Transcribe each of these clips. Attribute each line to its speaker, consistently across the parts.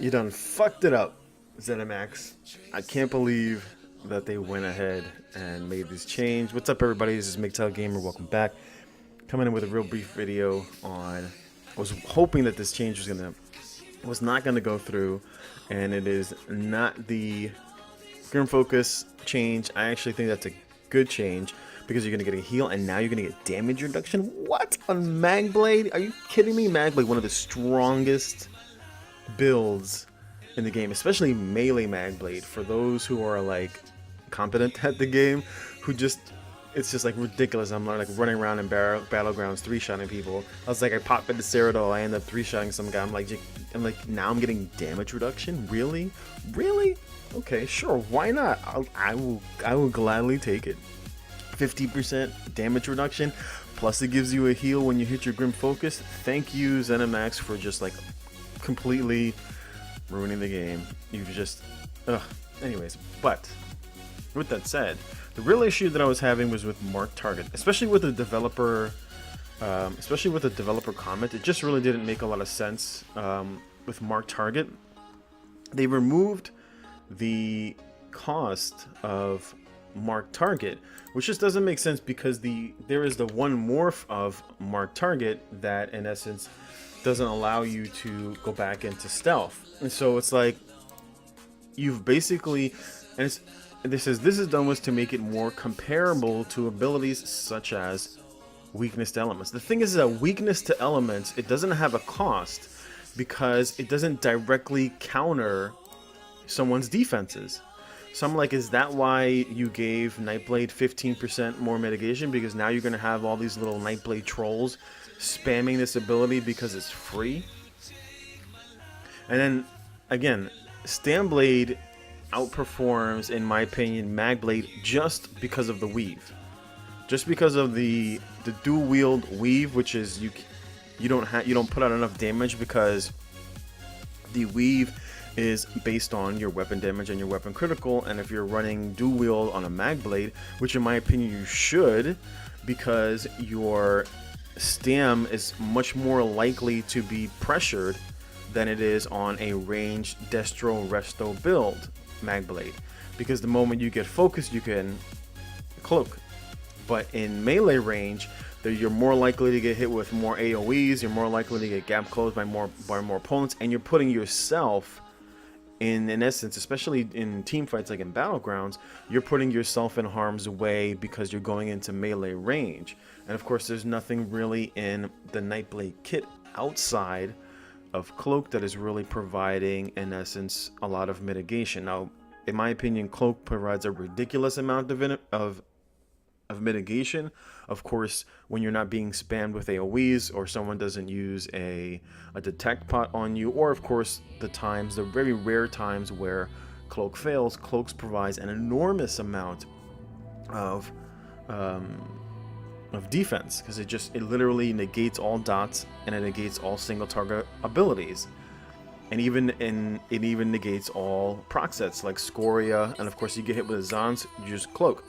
Speaker 1: You done fucked it up, ZeniMax. I can't believe that they went ahead and made this change. What's up, everybody? This is MGTOW Gamer. Welcome back. Coming in with a real brief video on. I was hoping that this change was not gonna go through, and it is not the Grim Focus change. I actually think that's a good change because you're gonna get a heal, and now you're gonna get damage reduction. What on Nightblade? Are you kidding me? Nightblade, one of the strongest builds in the game, especially melee Nightblade. For those who are like competent at the game, who just it's just like ridiculous. I'm like running around in battlegrounds, three-shotting people. I was like, I pop into Cyrodiil, I end up three-shotting some guy. I'm like, now I'm getting damage reduction. Really? Okay, sure. Why not? I will gladly take it. 50% damage reduction, plus it gives you a heal when you hit your Grim Focus. Thank you, ZeniMax, for just like completely ruining the game. You've just anyways, but with that said, the real issue that I was having was with marked target, especially with the developer comment. It just really didn't make a lot of sense with marked target. They removed the cost of marked target, which just doesn't make sense because there is the one morph of marked target that in essence doesn't allow you to go back into stealth. And so it's like you've basically, and this is done was to make it more comparable to abilities such as weakness to elements. The thing is that weakness to elements, it doesn't have a cost because it doesn't directly counter someone's defenses. So I'm like, is that why you gave Nightblade 15% more mitigation? Because now you're going to have all these little Nightblade trolls spamming this ability because it's free? And then, again, Stamblade outperforms, in my opinion, Magblade just because of the weave. Just because of the dual wield weave, which is you don't put out enough damage because the weave is based on your weapon damage and your weapon critical. And if you're running dual wield on a Magblade, which in my opinion you should, because your stam is much more likely to be pressured than it is on a ranged Destro Resto build Magblade, because the moment you get focused you can cloak, but in melee range you're more likely to get hit with more AoEs, you're more likely to get gap closed by more opponents, and you're putting yourself in essence, especially in team fights like in battlegrounds, you're putting yourself in harm's way because you're going into melee range. And of course there's nothing really in the Nightblade kit outside of Cloak that is really providing, in essence, a lot of mitigation. Now, in my opinion, Cloak provides a ridiculous amount of mitigation. Of course, when you're not being spammed with AoEs, or someone doesn't use a detect pot on you, or of course the very rare times where Cloak fails, Cloaks provides an enormous amount of defense, because it literally negates all dots and it negates all single target abilities, and it even negates all proc sets like Scoria, and of course you get hit with a Zons, you just cloak.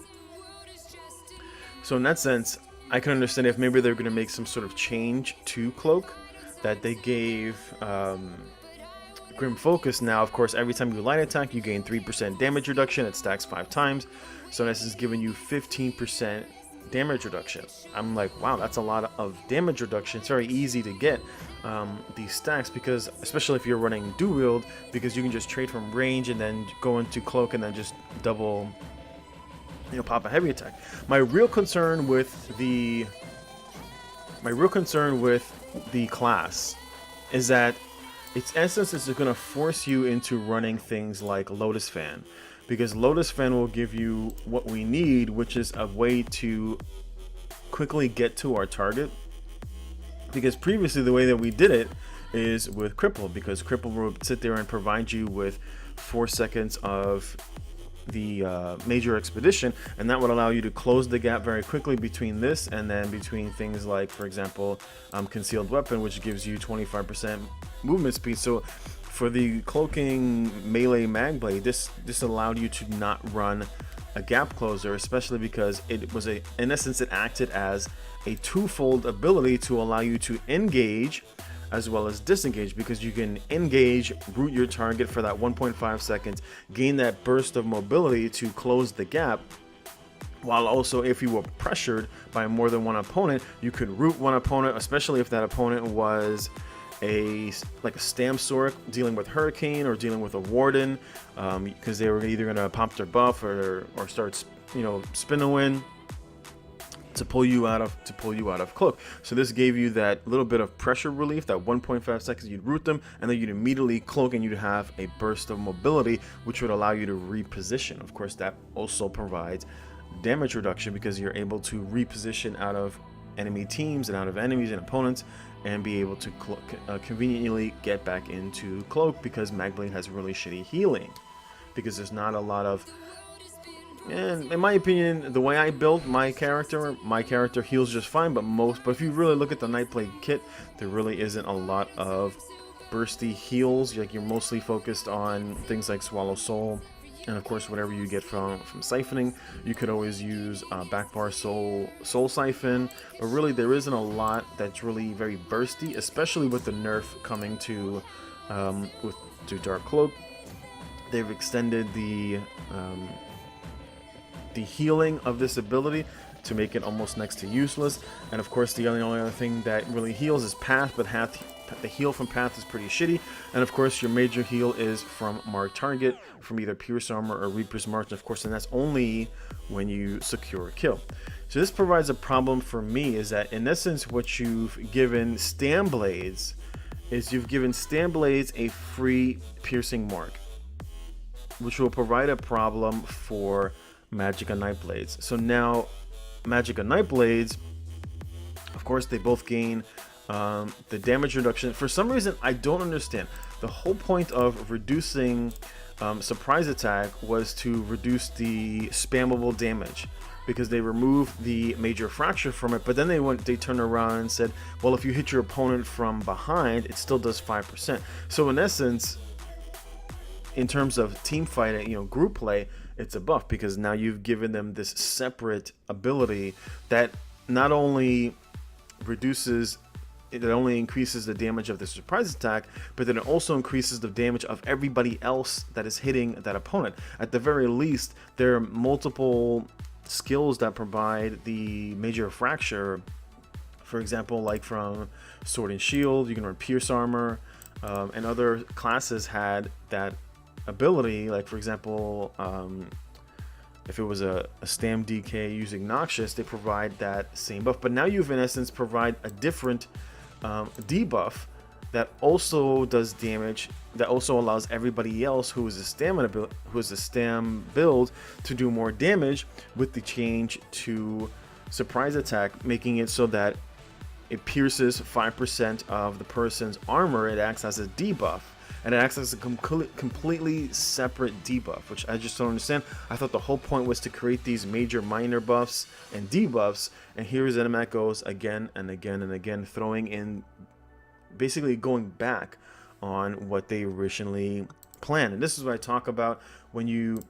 Speaker 1: So in that sense, I can understand if maybe they're going to make some sort of change to Cloak, that they gave Grim Focus. Now of course every time you light attack you gain 3% damage reduction. It stacks 5 times, so this is giving you 15% damage reduction. I'm like, wow, that's a lot of damage reduction. It's very easy to get these stacks, because especially if you're running dual wield, because you can just trade from range and then go into Cloak and then just double, pop a heavy attack. My real concern with the class is that its essence is going to force you into running things like Lotus Fan, because Lotus Fan will give you what we need, which is a way to quickly get to our target. Because previously the way that we did it is with Cripple, because Cripple would sit there and provide you with 4 seconds of the major expedition, and that would allow you to close the gap very quickly between this and then between things like, for example, concealed weapon, which gives you 25% movement speed. So for the cloaking melee Magblade, this allowed you to not run a gap closer, especially because it was in essence it acted as a twofold ability to allow you to engage as well as disengage, because you can engage, root your target for that 1.5 seconds, gain that burst of mobility to close the gap, while also, if you were pressured by more than one opponent, you could root one opponent, especially if that opponent was a Stam Sork dealing with Hurricane or dealing with a Warden, because they were either going to pop their buff or start, spin win to pull you out of cloak. So this gave you that little bit of pressure relief, that 1.5 seconds you'd root them, and then you'd immediately cloak and you'd have a burst of mobility, which would allow you to reposition. Of course, that also provides damage reduction, because you're able to reposition out of enemy teams and out of enemies and opponents, and be able to conveniently get back into cloak, because Nightblade has really shitty healing, because there's not a lot of, and in my opinion, the way I built my character heals just fine, but if you really look at the Nightblade kit, there really isn't a lot of bursty heals. Like, you're mostly focused on things like Swallow Soul, and of course whatever you get from siphoning. You could always use backbar soul siphon, but really there isn't a lot that's really very bursty, especially with the nerf coming to Dark Cloak. They've extended the healing of this ability to make it almost next to useless. And of course the only other thing that really heals is Path, but the heal from Path is pretty shitty. And of course your major heal is from Mark Target, from either Pierce Armor or Reaper's March, of course, and that's only when you secure a kill. So this provides a problem for me, is that in essence what you've given Stam Blades is you've given Stam Blades a free piercing mark, which will provide a problem for Magicka Nightblades. So now Magicka Nightblades, of course, they both gain the damage reduction. For some reason, I don't understand. The whole point of reducing surprise attack was to reduce the spammable damage, because they removed the major fracture from it, but then they turned around and said, well, if you hit your opponent from behind, it still does 5%. So in essence, in terms of team fighting, group play, it's a buff, because now you've given them this separate ability that not only increases the damage of the surprise attack, but then it also increases the damage of everybody else that is hitting that opponent. At the very least, there are multiple skills that provide the major fracture. For example, like from Sword and Shield, you can run Pierce Armor, and other classes had that ability. Like, for example, if it was a Stam DK using Noxious, they provide that same buff. But now you've in essence provide a different debuff that also does damage, that also allows everybody else who is a Stam build to do more damage, with the change to surprise attack, making it so that it pierces 5% of the person's armor. It acts as a debuff, and it acts as a completely separate debuff, which I just don't understand. I thought the whole point was to create these major minor buffs and debuffs, and here ZeniMax goes again and again and again, throwing in, basically going back on what they originally planned. And this is what I talk about when you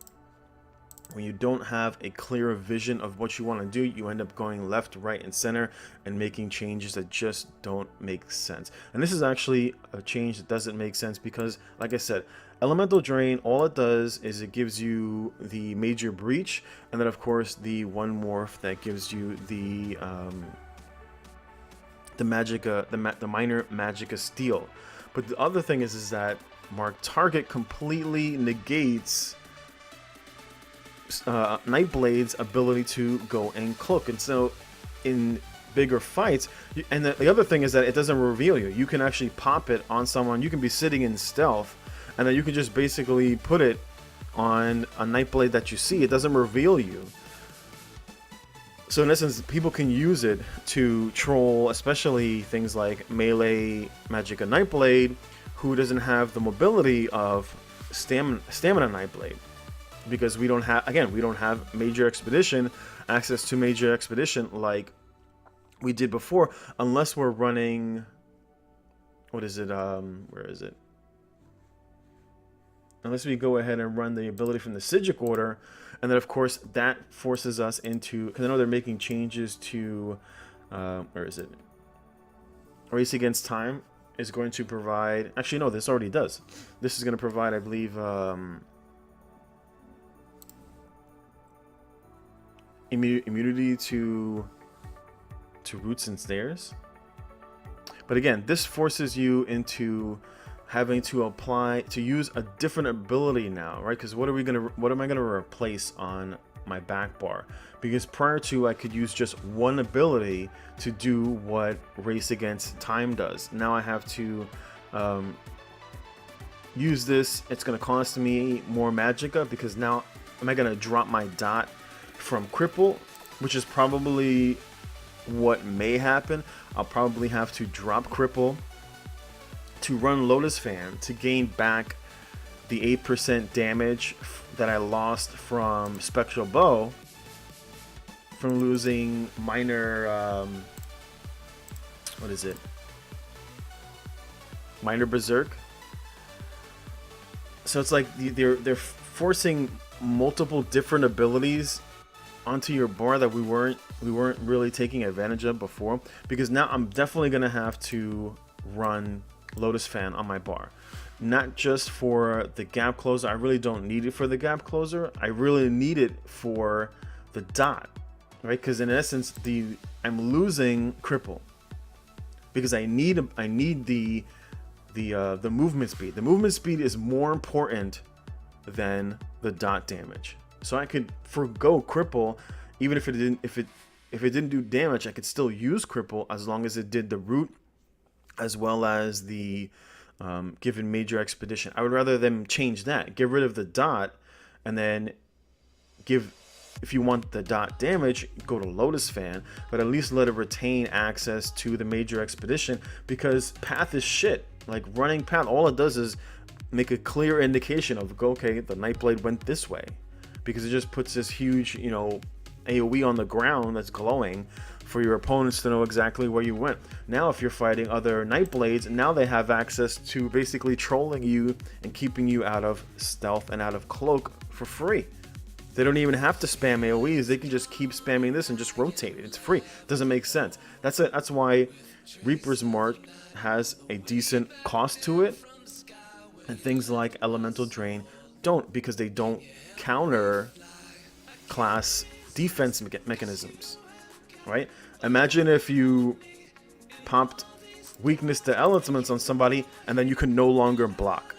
Speaker 1: don't have a clear vision of what you want to do. You end up going left, right, and center and making changes that just don't make sense. And this is actually a change that doesn't make sense, because, like I said, Elemental Drain, all it does is it gives you the major breach, and then of course the one morph that gives you the minor Magicka Steel. But the other thing is that Mark Target completely negates Nightblade's ability to go and cloak. And so in bigger fights, and the other thing is that it doesn't reveal you. You can actually pop it on someone. You can be sitting in stealth, and then you can just basically put it on a Nightblade that you see. It doesn't reveal you. So in essence, people can use it to troll, especially things like melee Magicka Nightblade, who doesn't have the mobility of Stamina Nightblade, because we don't have major expedition, access to major expedition like we did before, unless we're running, where is it? Unless we go ahead and run the ability from the Sigic Order, and then of course that forces us into, because I know they're making changes to, Race Against Time. is going to provide, actually no, this already does. This is going to provide, I believe, immunity to roots and snares. But again, this forces you into having to use a different ability now, right? Because what am I gonna replace on my back bar? Because prior to, I could use just one ability to do what Race Against Time does. Now I have to use this. It's gonna cost me more magicka, because now am I gonna drop my dot from cripple, which is probably what may happen. I'll probably have to drop cripple to run Lotus Fan to gain back the 8% damage that I lost from Spectral Bow from losing minor what is it? Minor Berserk. So it's like they're forcing multiple different abilities onto your bar that we weren't really taking advantage of before, because now I'm definitely gonna have to run Lotus Fan on my bar, not just for the gap closer. I really don't need it for the gap closer. I really need it for the dot, right? Because in essence, I'm losing cripple because I need the movement speed. The movement speed is more important than the dot damage. So I could forgo cripple, even if it didn't do damage. I could still use cripple as long as it did the root, as well as the given major expedition. I would rather them change that, get rid of the dot, and then give, if you want the dot damage, go to Lotus Fan, but at least let it retain access to the major expedition, because path is shit. Like running path, all it does is make a clear indication of, okay, the Nightblade went this way, because it just puts this huge, AoE on the ground that's glowing for your opponents to know exactly where you went. Now, if you're fighting other Nightblades, now they have access to basically trolling you and keeping you out of stealth and out of cloak for free. They don't even have to spam AoEs. They can just keep spamming this and just rotate it. It's free. Doesn't make sense. That's why Reaper's Mark has a decent cost to it, and things like Elemental Drain don't, because they don't counter class defense mechanisms, right? Imagine if you popped weakness to elements on somebody and then you can no longer block,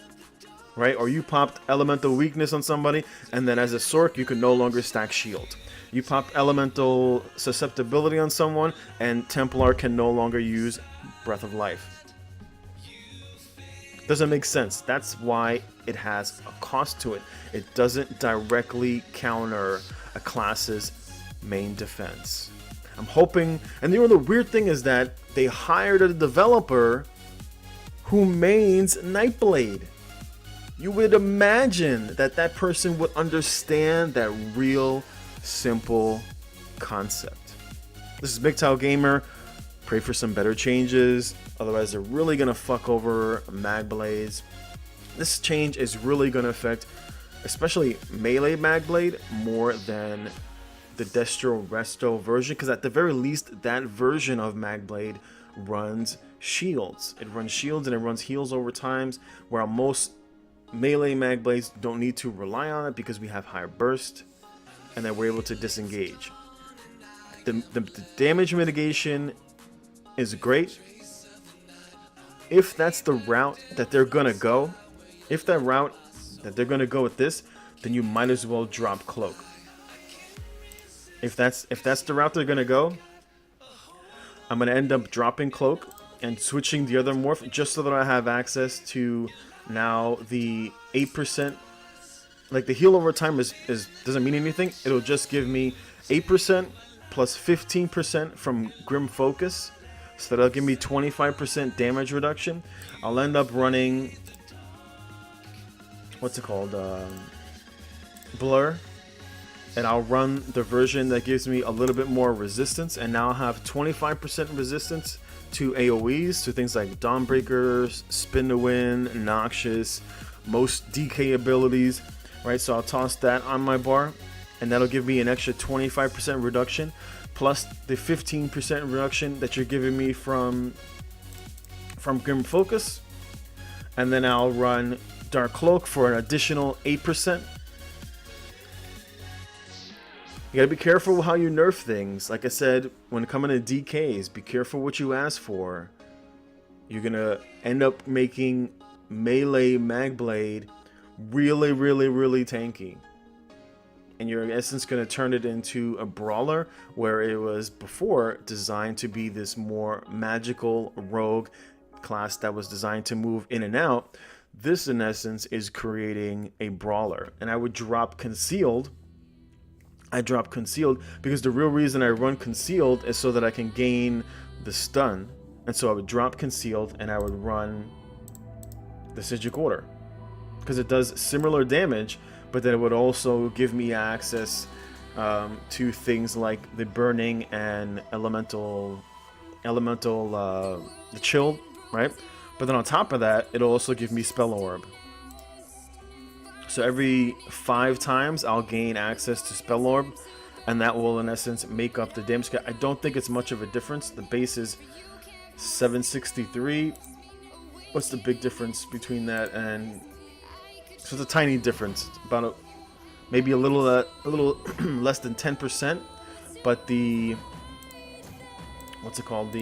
Speaker 1: right? Or you popped elemental weakness on somebody and then as a Sork you can no longer stack shield. You popped elemental susceptibility on someone and Templar can no longer use Breath of Life. Doesn't make sense. That's why it has a cost to it. It doesn't directly counter a class's main defense. I'm hoping, and the weird thing is that they hired a developer who mains Nightblade. You would imagine that that person would understand that real simple concept. This is Big Tau Gamer. Pray for some better changes, otherwise they're really gonna fuck over Magblades. This change is really gonna affect especially melee Magblade more than the Destro Resto version, because at the very least that version of Magblade runs shields. It runs shields and it runs heals over times, while most melee Magblades don't need to rely on it because we have higher burst and then we're able to disengage. The damage mitigation is great. If that's the route that they're gonna go, if that route that they're gonna go with this, then you might as well drop cloak. If that's the route they're gonna go, I'm gonna end up dropping cloak and switching the other morph just so that I have access to now the 8%. Like the heal over time is doesn't mean anything. It'll just give me 8% plus 15% from Grim Focus. So that'll give me 25% damage reduction. I'll end up running, what's it called, Blur, and I'll run the version that gives me a little bit more resistance, and now I'll have 25% resistance to AoEs, to things like Dawnbreakers, Spin to Win, Noxious, most DK abilities, right? So I'll toss that on my bar, and that'll give me an extra 25% reduction, plus the 15% reduction that you're giving me from from Grim Focus, and then I'll run Dark Cloak for an additional 8%. You gotta be careful how you nerf things. Like I said, when coming to DKs, be careful what you ask for. You're gonna end up making melee Magblade really, really, really tanky. And you're in essence gonna turn it into a brawler where it was before designed to be this more magical rogue class that was designed to move in and out. This in essence is creating a brawler. And I would drop Concealed. I drop Concealed because the real reason I run Concealed is so that I can gain the stun. And so I would drop Concealed and I would run the Sigil Order because it does similar damage, but then it would also give me access to things like the Burning and Elemental, the Chill, right? But then on top of that, it'll also give me Spell Orb. So every 5 times I'll gain access to Spell Orb, and that will in essence make up the damage. I don't think it's much of a difference. The base is 763. What's the big difference between that and... So it's a tiny difference. It's about maybe a little less than 10%. But the... What's it called?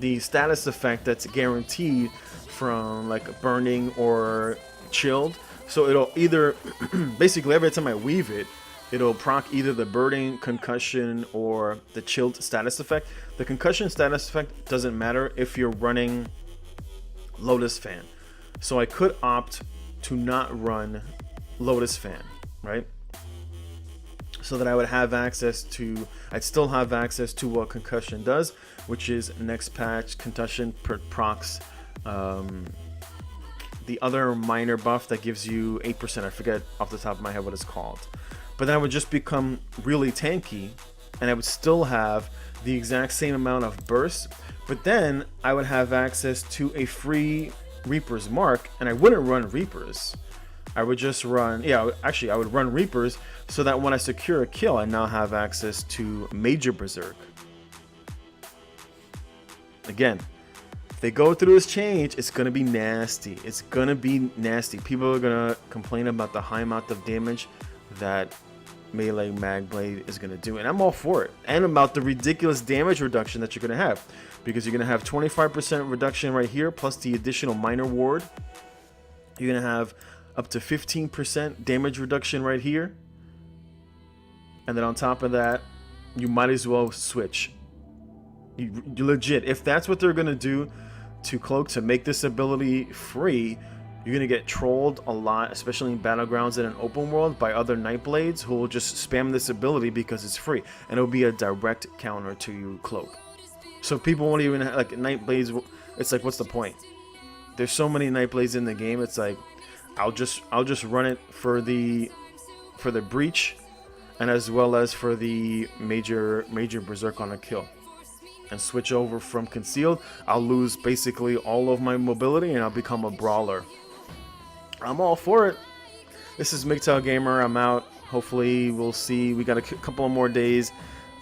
Speaker 1: The status effect that's guaranteed from like Burning or Chilled. So it'll either basically every time I weave it, it'll proc either the Burning, Concussion, or the Chilled status effect. The Concussion status effect doesn't matter if you're running Lotus Fan. So I could opt to not run Lotus Fan, right? So that I would have access to, I'd still have access to what Concussion does, which is next patch, Concussion procs the other minor buff that gives you 8%. I forget off the top of my head what it's called. But then I would just become really tanky, and I would still have the exact same amount of burst, but then I would have access to a free Reaper's Mark, and I wouldn't run Reapers. I would just run, actually I would run Reapers so that when I secure a kill, I now have access to Major Berserk. Again, if they go through this change, it's going to be nasty. It's going to be nasty. People are going to complain about the high amount of damage that melee Magblade is going to do, and I'm all for it. And about the ridiculous damage reduction that you're going to have, because you're going to have 25% reduction right here, plus the additional minor ward. You're going to have up to 15% damage reduction right here. And then on top of that, you might as well switch. You legit, if that's what they're going to do to Cloak to make this ability free, you're going to get trolled a lot, especially in Battlegrounds in an open world, by other Nightblades who will just spam this ability because it's free. And it'll be a direct counter to you Cloak. So people won't even have, like, Nightblades, it's like, what's the point? There's so many Nightblades in the game, it's like, I'll just run it for the breach, and as well as for the major berserk on a kill, and switch over from concealed. I'll lose basically all of my mobility and I'll become a brawler. I'm all for it. This is MGTOW Gamer. I'm out. Hopefully we'll see. We got a couple of more days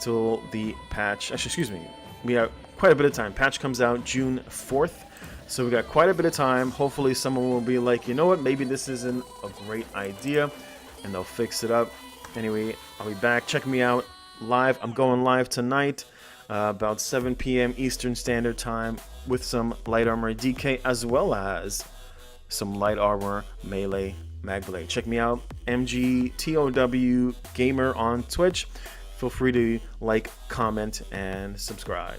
Speaker 1: till the patch. Actually, excuse me. We have quite a bit of time. Patch comes out June 4th. So we got quite a bit of time. Hopefully someone will be like, you know what, maybe this isn't a great idea, and they'll fix it up. Anyway, I'll be back. Check me out live. I'm going live tonight, about 7 p.m. Eastern Standard Time, with some light armor DK as well as some light armor melee Magblade. Check me out, MGTOW Gamer on Twitch. Feel free to like, comment, and subscribe.